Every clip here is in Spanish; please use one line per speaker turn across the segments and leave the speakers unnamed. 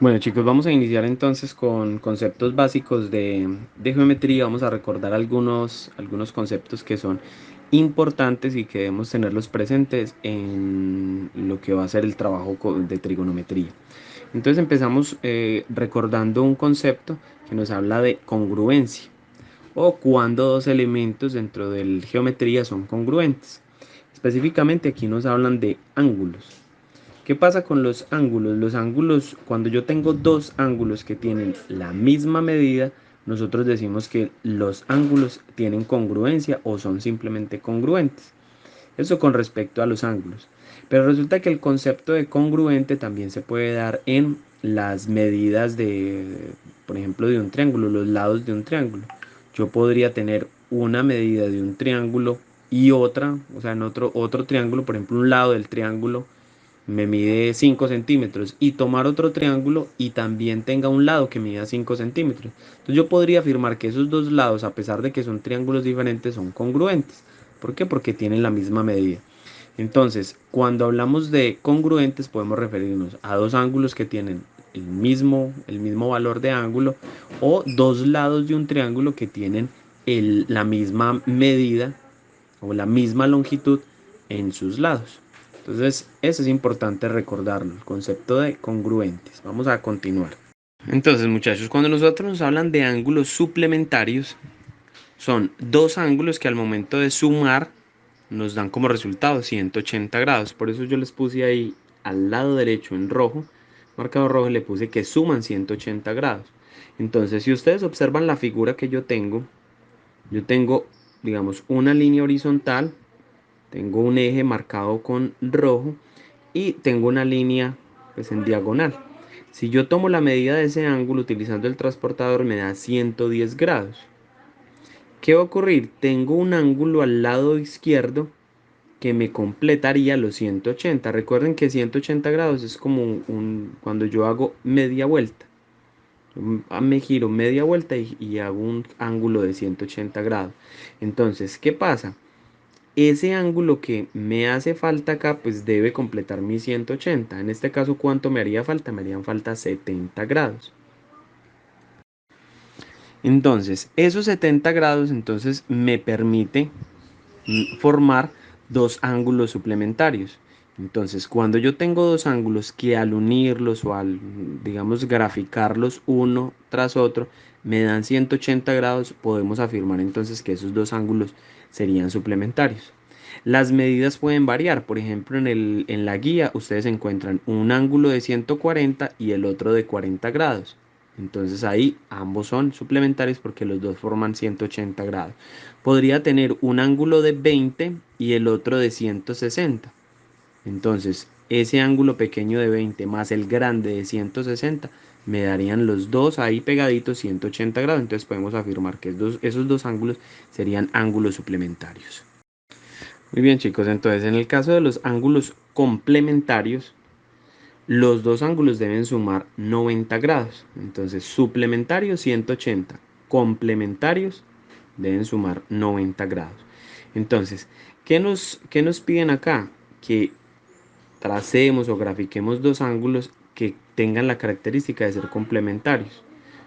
Bueno chicos, vamos a iniciar entonces con conceptos básicos de geometría. Vamos a recordar algunos conceptos que son importantes y que debemos tenerlos presentes en lo que va a ser el trabajo de trigonometría. Entonces empezamos recordando un concepto que nos habla de congruencia o cuando dos elementos dentro de geometría son congruentes. Específicamente aquí nos hablan de ángulos. ¿Qué pasa con los ángulos? Los ángulos, cuando yo tengo dos ángulos que tienen la misma medida, nosotros decimos que los ángulos tienen congruencia o son simplemente congruentes. Eso con respecto a los ángulos. Pero resulta que el concepto de congruente también se puede dar en las medidas por ejemplo, de un triángulo, los lados de un triángulo. Yo podría tener una medida de un triángulo y otra, o sea, en otro triángulo, por ejemplo, un lado del triángulo me mide 5 centímetros y tomar otro triángulo y también tenga un lado que mida 5 centímetros. Entonces yo podría afirmar que esos dos lados, a pesar de que son triángulos diferentes, son congruentes. ¿Por qué? Porque tienen la misma medida. Entonces, cuando hablamos de congruentes, podemos referirnos a dos ángulos que tienen el mismo valor de ángulo o dos lados de un triángulo que tienen la misma medida o la misma longitud en sus lados. Entonces, eso es importante recordarlo, el concepto de congruentes. Vamos a continuar. Entonces, muchachos, cuando nosotros nos hablan de ángulos suplementarios, son dos ángulos que al momento de sumar nos dan como resultado 180 grados. Por eso yo les puse ahí al lado derecho en rojo, marcado rojo, le puse que suman 180 grados. Entonces, si ustedes observan la figura que yo tengo, digamos, una línea horizontal, tengo un eje marcado con rojo y tengo una línea pues en diagonal. Si yo tomo la medida de ese ángulo utilizando el transportador me da 110 grados. ¿Qué va a ocurrir? Tengo un ángulo al lado izquierdo que me completaría los 180. Recuerden que 180 grados es como cuando yo hago media vuelta. Me giro media vuelta y hago un ángulo de 180 grados. Entonces, ¿qué pasa? Ese ángulo que me hace falta acá, pues debe completar mi 180. En este caso, ¿cuánto me haría falta? Me harían falta 70 grados. Entonces, esos 70 grados entonces me permite formar dos ángulos suplementarios. Entonces, cuando yo tengo dos ángulos que al unirlos o al, digamos, graficarlos uno tras otro, me dan 180 grados, podemos afirmar entonces que esos dos ángulos serían suplementarios. Las medidas pueden variar, por ejemplo, en la guía ustedes encuentran un ángulo de 140 y el otro de 40 grados. Entonces ahí ambos son suplementarios porque los dos forman 180 grados. Podría tener un ángulo de 20 y el otro de 160. Entonces ese ángulo pequeño de 20 más el grande de 160 me darían los dos ahí pegaditos 180 grados. Entonces podemos afirmar que esos dos ángulos serían ángulos suplementarios. Muy bien chicos, entonces en el caso de los ángulos complementarios, los dos ángulos deben sumar 90 grados. Entonces suplementarios 180, complementarios deben sumar 90 grados. Entonces, ¿qué nos piden acá? Que tracemos o grafiquemos dos ángulos que tengan la característica de ser complementarios.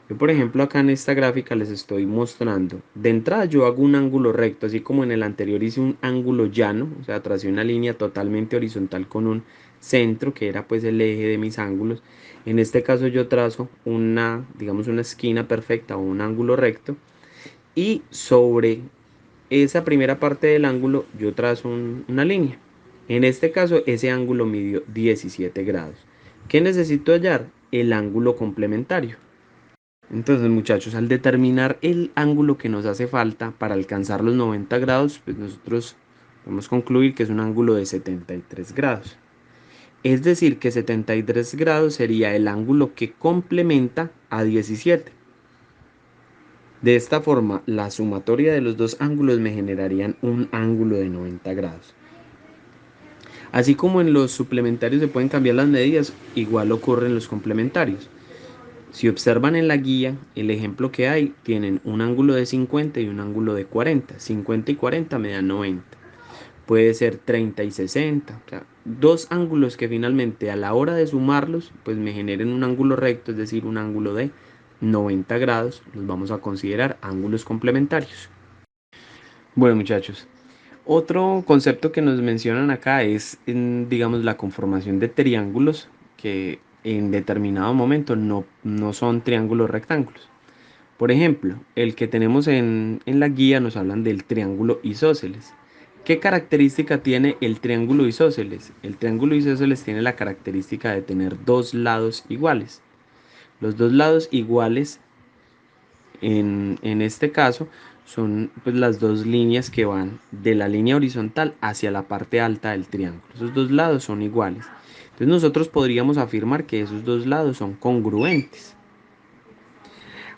Yo, por ejemplo, acá en esta gráfica les estoy mostrando. De entrada yo hago un ángulo recto, así como en el anterior hice un ángulo llano, o sea, tracé una línea totalmente horizontal con un centro, que era pues el eje de mis ángulos. En este caso yo trazo digamos, una esquina perfecta o un ángulo recto. Y sobre esa primera parte del ángulo yo trazo una línea. En este caso ese ángulo midió 17 grados. ¿Qué necesito hallar? El ángulo complementario. Entonces muchachos, al determinar el ángulo que nos hace falta para alcanzar los 90 grados, pues nosotros podemos concluir que es un ángulo de 73 grados. Es decir, que 73 grados sería el ángulo que complementa a 17. De esta forma, la sumatoria de los dos ángulos me generarían un ángulo de 90 grados. Así como en los suplementarios se pueden cambiar las medidas, igual ocurre en los complementarios. Si observan en la guía, el ejemplo que hay, tienen un ángulo de 50 y un ángulo de 40. 50 y 40 me dan 90. puede ser 30 y 60. O sea, dos ángulos que finalmente a la hora de sumarlos, pues me generen un ángulo recto, es decir, un ángulo de 90 grados, los vamos a considerar ángulos complementarios. Bueno, muchachos, otro concepto que nos mencionan acá es, digamos, la conformación de triángulos que en determinado momento no son triángulos rectángulos. Por ejemplo, el que tenemos en la guía nos hablan del triángulo isósceles. ¿Qué característica tiene el triángulo isósceles? El triángulo isósceles tiene la característica de tener dos lados iguales. Los dos lados iguales en este caso son pues las dos líneas que van de la línea horizontal hacia la parte alta del triángulo. Esos dos lados son iguales. Entonces nosotros podríamos afirmar que esos dos lados son congruentes.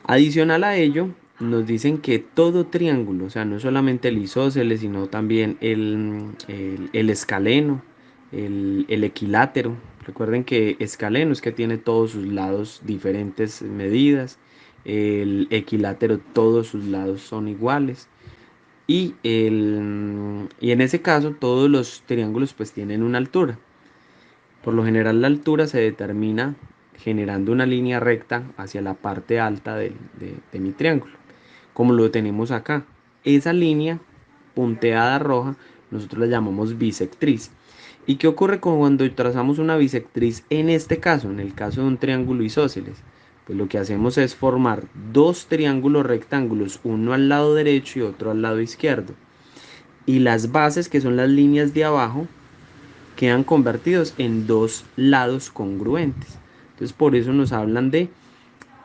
Adicional a ello, nos dicen que todo triángulo, o sea, no solamente el isósceles, sino también el escaleno, el equilátero. Recuerden que escaleno es que tiene todos sus lados diferentes medidas, el equilátero todos sus lados son iguales. Y en ese caso todos los triángulos pues tienen una altura. Por lo general la altura se determina generando una línea recta hacia la parte alta de mi triángulo, como lo tenemos acá. Esa línea punteada roja nosotros la llamamos bisectriz. ¿Y qué ocurre cuando trazamos una bisectriz en este caso, en el caso de un triángulo isósceles? Pues lo que hacemos es formar dos triángulos rectángulos, uno al lado derecho y otro al lado izquierdo. Y las bases, que son las líneas de abajo, quedan convertidos en dos lados congruentes. Entonces por eso nos hablan de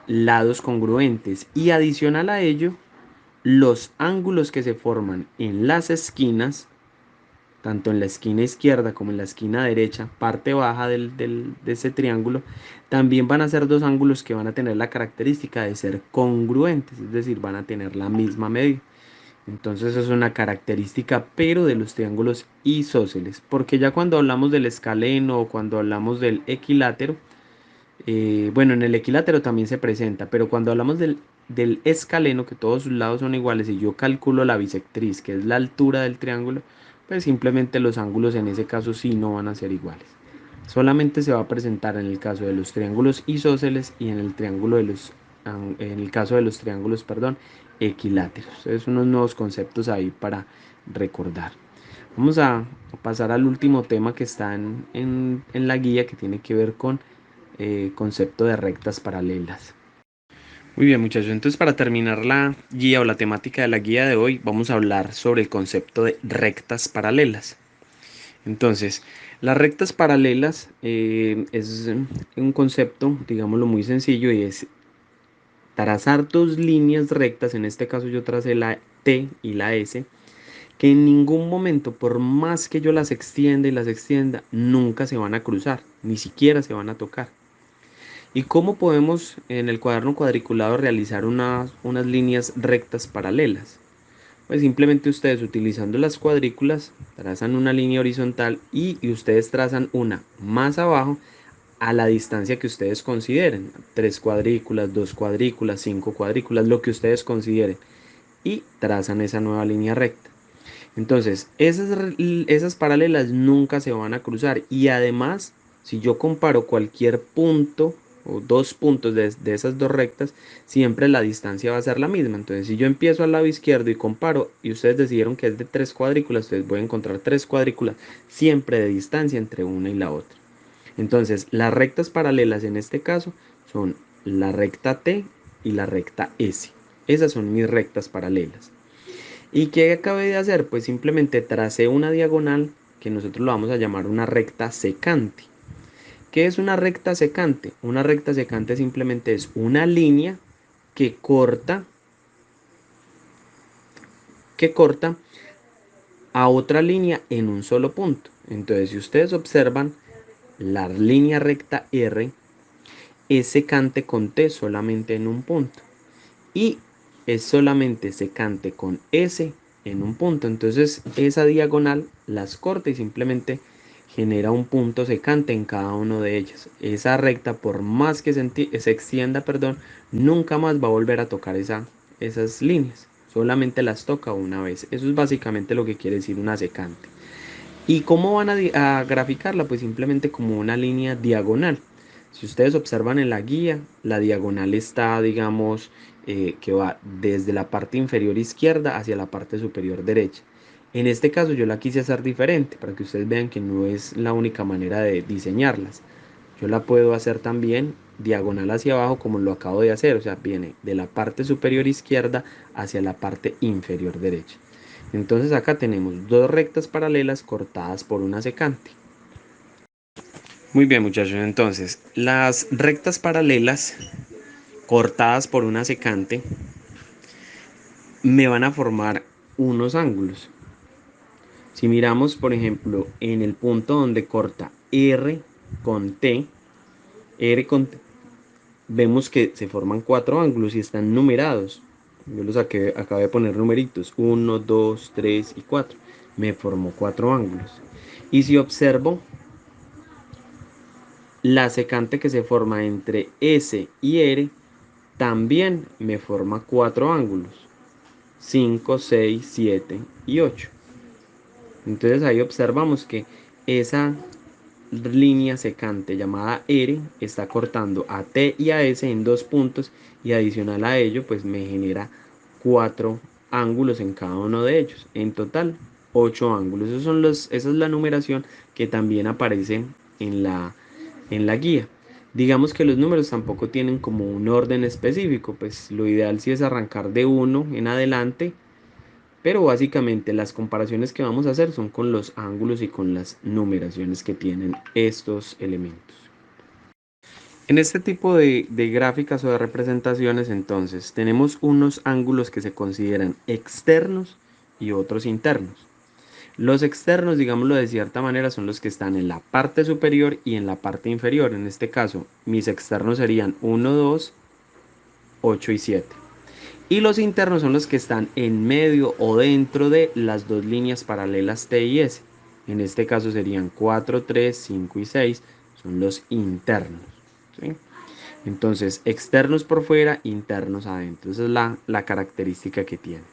lados congruentes. Y adicional a ello, los ángulos que se forman en las esquinas, tanto en la esquina izquierda como en la esquina derecha, parte baja de ese triángulo, también van a ser dos ángulos que van a tener la característica de ser congruentes, es decir, van a tener la misma medida. Entonces es una característica, pero de los triángulos isósceles, porque ya cuando hablamos del escaleno o cuando hablamos del equilátero, bueno, en el equilátero también se presenta, pero cuando hablamos del escaleno, que todos sus lados son iguales, y yo calculo la bisectriz, que es la altura del triángulo, pues simplemente los ángulos en ese caso sí no van a ser iguales. Solamente se va a presentar en el caso de los triángulos isósceles y en el triángulo de los, en el caso de los triángulos, perdón, equiláteros. Es unos nuevos conceptos ahí para recordar. Vamos a pasar al último tema que está en la guía, que tiene que ver con concepto de rectas paralelas. Muy bien, muchachos, entonces para terminar la guía o la temática de la guía de hoy, vamos a hablar sobre el concepto de rectas paralelas. Entonces, las rectas paralelas es un concepto, digámoslo, muy sencillo, y es trazar dos líneas rectas. En este caso yo tracé la T y la S, que en ningún momento, por más que yo las extienda y las extienda, nunca se van a cruzar, ni siquiera se van a tocar. ¿Y cómo podemos en el cuaderno cuadriculado realizar unas líneas rectas paralelas? Pues simplemente ustedes, utilizando las cuadrículas, trazan una línea horizontal y ustedes trazan una más abajo a la distancia que ustedes consideren. 3 cuadrículas, 2 cuadrículas, 5 cuadrículas, lo que ustedes consideren. Y trazan esa nueva línea recta. Entonces, esas paralelas nunca se van a cruzar. Y además, si yo comparo cualquier punto o dos puntos de esas dos rectas, siempre la distancia va a ser la misma. Entonces, si yo empiezo al lado izquierdo y comparo, y ustedes decidieron que es de 3 cuadrículas, ustedes voy a encontrar 3 cuadrículas siempre de distancia entre una y la otra. Entonces, las rectas paralelas en este caso son la recta T y la recta S. Esas son mis rectas paralelas. ¿Y qué acabé de hacer? Pues simplemente tracé una diagonal que nosotros lo vamos a llamar una recta secante. ¿Qué es una recta secante? Una recta secante simplemente es una línea que corta, que corta a otra línea en un solo punto. Entonces, si ustedes observan, la línea recta R es secante con T solamente en un punto. Y es solamente secante con S en un punto. Entonces esa diagonal las corta y simplemente genera un punto secante en cada uno de ellas. Esa recta, por más que se extienda, perdón, nunca más va a volver a tocar esas líneas. solamente las toca una vez. Eso es básicamente lo que quiere decir una secante. ¿Y cómo van a graficarla? Pues simplemente como una línea diagonal. Si ustedes observan en la guía, la diagonal está, digamos, que va desde la parte inferior izquierda hacia la parte superior derecha. En este caso yo la quise hacer diferente para que ustedes vean que no es la única manera de diseñarlas. Yo la puedo hacer también diagonal hacia abajo como lo acabo de hacer, o sea, viene de la parte superior izquierda hacia la parte inferior derecha. Entonces acá tenemos dos rectas paralelas cortadas por una secante. Muy bien, muchachos, entonces las rectas paralelas cortadas por una secante me van a formar unos ángulos. Si miramos, por ejemplo, en el punto donde corta R con T, vemos que se forman cuatro ángulos y están numerados. Yo los acabé de poner numeritos, 1, 2, 3 y 4. Me formó cuatro ángulos. Y si observo la secante que se forma entre S y R, también me forma cuatro ángulos, 5, 6, 7 y 8. Entonces ahí observamos que esa línea secante llamada R está cortando a T y a S en dos puntos, y adicional a ello pues me genera cuatro ángulos en cada uno de ellos. En total 8 ángulos. Esa es la numeración que también aparece en la guía. Digamos que los números tampoco tienen como un orden específico, pues lo ideal sí es arrancar de uno en adelante, pero básicamente las comparaciones que vamos a hacer son con los ángulos y con las numeraciones que tienen estos elementos. En este tipo de gráficas o de representaciones, entonces, tenemos unos ángulos que se consideran externos y otros internos. Los externos, digámoslo de cierta manera, son los que están en la parte superior y en la parte inferior. En este caso, mis externos serían 1, 2, 8 y 7. Y los internos son los que están en medio o dentro de las dos líneas paralelas T y S. En este caso serían 4, 3, 5 y 6. Son los internos. ¿Sí? Entonces, externos por fuera, internos adentro. Esa es la característica que tiene.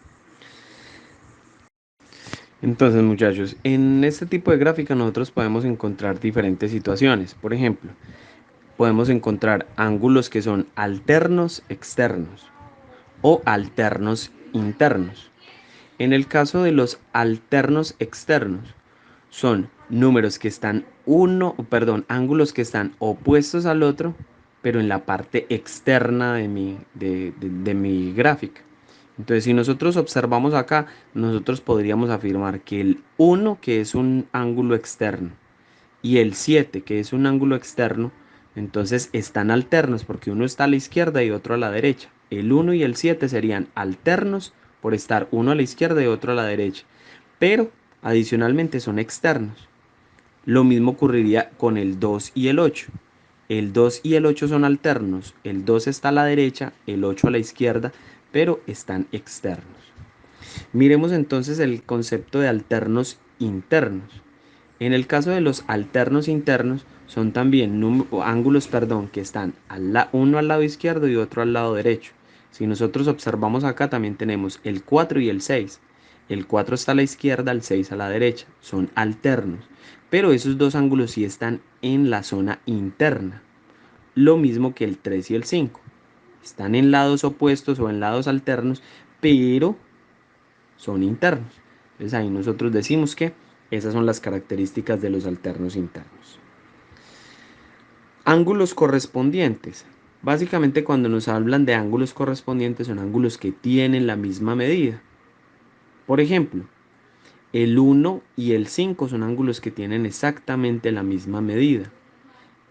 Entonces, muchachos, en este tipo de gráfica nosotros podemos encontrar diferentes situaciones. Por ejemplo, podemos encontrar ángulos que son alternos externos o alternos internos. En el caso de los alternos externos, son números que están ángulos que están opuestos al otro, pero en la parte externa de mi gráfica. Entonces, si nosotros observamos acá, nosotros podríamos afirmar que el 1, que es un ángulo externo, y el 7, que es un ángulo externo, entonces están alternos porque uno está a la izquierda y otro a la derecha. El 1 y el 7 serían alternos por estar uno a la izquierda y otro a la derecha, pero adicionalmente son externos. Lo mismo ocurriría con el 2 y el 8. El 2 y el 8 son alternos. El 2 está a la derecha, el 8 a la izquierda, pero están externos. Miremos entonces el concepto de alternos internos. En el caso de los alternos internos, son también ángulos, que están uno al lado izquierdo y otro al lado derecho. Si nosotros observamos acá, también tenemos el 4 y el 6. El 4 está a la izquierda, el 6 a la derecha. Son alternos. Pero esos dos ángulos sí están en la zona interna. Lo mismo que el 3 y el 5. Están en lados opuestos o en lados alternos, pero son internos. Entonces ahí nosotros decimos que esas son las características de los alternos internos. Ángulos correspondientes. Básicamente cuando nos hablan de ángulos correspondientes son ángulos que tienen la misma medida. Por ejemplo, el 1 y el 5 son ángulos que tienen exactamente la misma medida.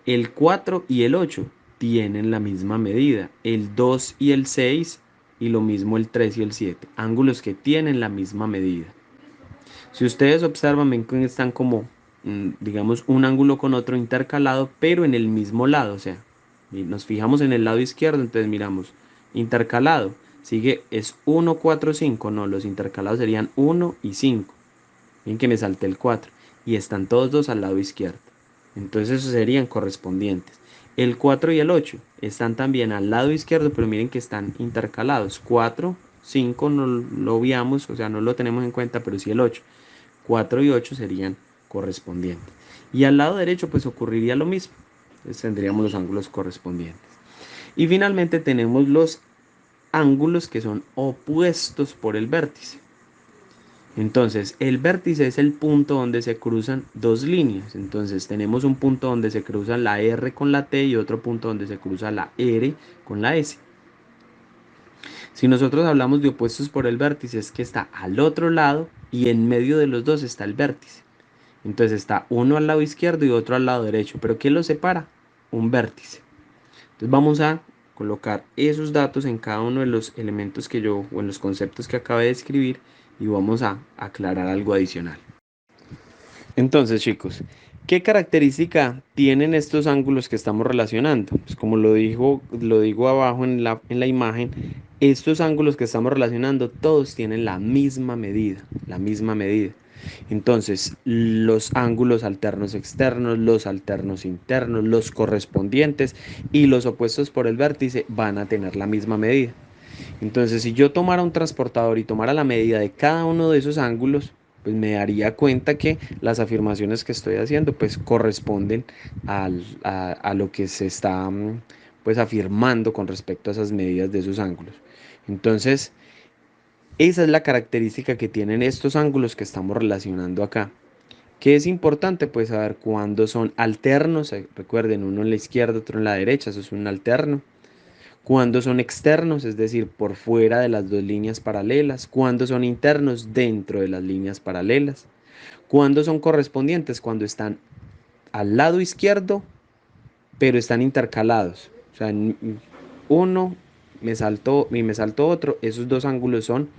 El 4 y el 8 tienen la misma medida. El 2 y el 6 y lo mismo el 3 y el 7. Ángulos que tienen la misma medida. Si ustedes observan, ven que están como, digamos, un ángulo con otro intercalado, pero en el mismo lado. O sea, y nos fijamos en el lado izquierdo, entonces miramos, intercalado. Sigue, es 1, 4, 5. No, los intercalados serían 1 y 5. Miren que me salté el 4. Y están todos dos al lado izquierdo. Entonces esos serían correspondientes. El 4 y el 8 están también al lado izquierdo, pero miren que están intercalados. 4, 5 no lo obviamos, o sea, no lo tenemos en cuenta, pero sí el 8. 4 y 8 serían correspondientes. Y al lado derecho pues ocurriría lo mismo. Entonces tendríamos los ángulos correspondientes. Y finalmente tenemos los ángulos que son opuestos por el vértice. Entonces, el vértice es el punto donde se cruzan dos líneas. Entonces, tenemos un punto donde se cruza la R con la T y otro punto donde se cruza la R con la S. Si nosotros hablamos de opuestos por el vértice, es que está al otro lado y en medio de los dos está el vértice. Entonces está uno al lado izquierdo y otro al lado derecho. ¿Pero qué los separa? Un vértice. Entonces vamos a colocar esos datos en cada uno de los elementos que yo, o en los conceptos que acabé de escribir, y vamos a aclarar algo adicional. Entonces, chicos, ¿qué característica tienen estos ángulos que estamos relacionando? Pues como lo digo abajo en la imagen, estos ángulos que estamos relacionando todos tienen la misma medida, la misma medida. Entonces, los ángulos alternos externos, los alternos internos, los correspondientes y los opuestos por el vértice van a tener la misma medida. Entonces, si yo tomara un transportador y tomara la medida de cada uno de esos ángulos, pues me daría cuenta que las afirmaciones que estoy haciendo pues corresponden a lo que se está pues afirmando con respecto a esas medidas de esos ángulos. Entonces, esa es la característica que tienen estos ángulos que estamos relacionando acá. ¿Qué es importante? Pues saber cuándo son alternos. Recuerden, uno en la izquierda, otro en la derecha, eso es un alterno. Cuándo son externos, es decir, por fuera de las dos líneas paralelas. Cuándo son internos, dentro de las líneas paralelas. Cuándo son correspondientes, cuando están al lado izquierdo, pero están intercalados. O sea, uno me saltó otro, esos dos ángulos son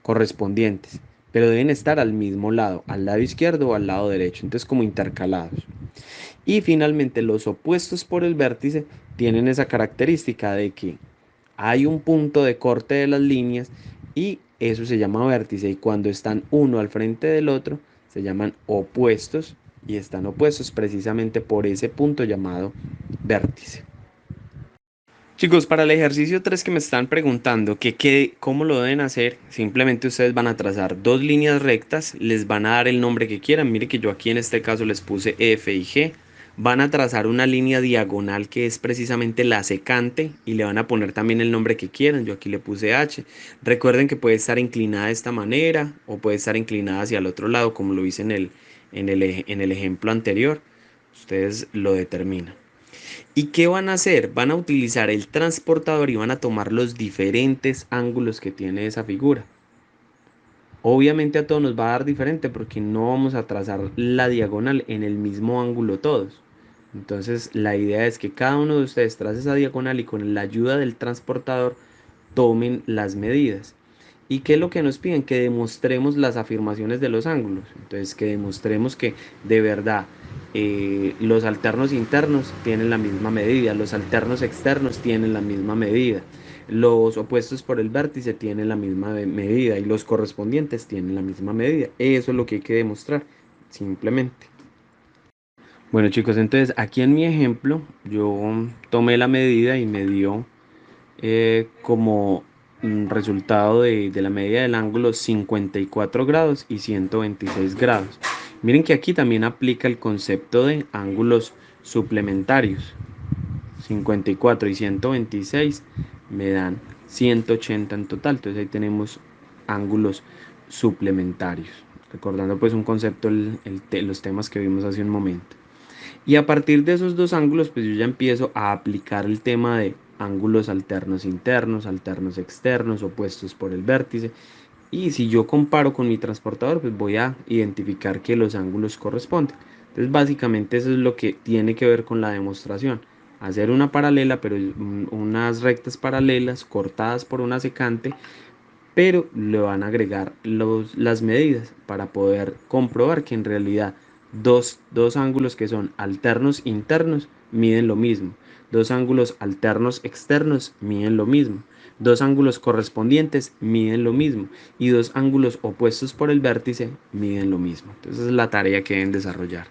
correspondientes, pero deben estar al mismo lado, al lado izquierdo o al lado derecho, entonces como intercalados. Y finalmente los opuestos por el vértice tienen esa característica de que hay un punto de corte de las líneas y eso se llama vértice, y cuando están uno al frente del otro se llaman opuestos, y están opuestos precisamente por ese punto llamado vértice. Chicos, para el ejercicio 3 que me están preguntando cómo lo deben hacer, simplemente ustedes van a trazar dos líneas rectas, les van a dar el nombre que quieran. Mire que yo aquí en este caso les puse F y G. Van a trazar una línea diagonal que es precisamente la secante y le van a poner también el nombre que quieran. Yo aquí le puse H. Recuerden que puede estar inclinada de esta manera o puede estar inclinada hacia el otro lado, como lo hice en el ejemplo anterior. Ustedes lo determinan. ¿Y qué van a hacer? Van a utilizar el transportador y van a tomar los diferentes ángulos que tiene esa figura. Obviamente a todos nos va a dar diferente porque no vamos a trazar la diagonal en el mismo ángulo todos. Entonces la idea es que cada uno de ustedes trace esa diagonal y con la ayuda del transportador tomen las medidas. ¿Y qué es lo que nos piden? Que demostremos las afirmaciones de los ángulos. Entonces, que demostremos que de verdad los alternos internos tienen la misma medida, los alternos externos tienen la misma medida, los opuestos por el vértice tienen la misma medida y los correspondientes tienen la misma medida. Eso es lo que hay que demostrar, simplemente. Bueno chicos, entonces aquí en mi ejemplo yo tomé la medida y me dio como resultado de la medida del ángulo 54 grados y 126 grados. Miren que aquí también aplica el concepto de ángulos suplementarios. 54 y 126 me dan 180 en total. Entonces ahí tenemos ángulos suplementarios. Recordando pues un concepto, los temas que vimos hace un momento. Y a partir de esos dos ángulos, pues yo ya empiezo a aplicar el tema de ángulos alternos internos, alternos externos, opuestos por el vértice. Y si yo comparo con mi transportador, pues voy a identificar que los ángulos corresponden. Entonces, básicamente eso es lo que tiene que ver con la demostración. Hacer una paralela, pero unas rectas paralelas cortadas por una secante, pero le van a agregar las medidas para poder comprobar que en realidad dos ángulos que son alternos internos miden lo mismo, dos ángulos alternos externos miden lo mismo, dos ángulos correspondientes miden lo mismo y dos ángulos opuestos por el vértice miden lo mismo. Entonces es la tarea que deben desarrollar.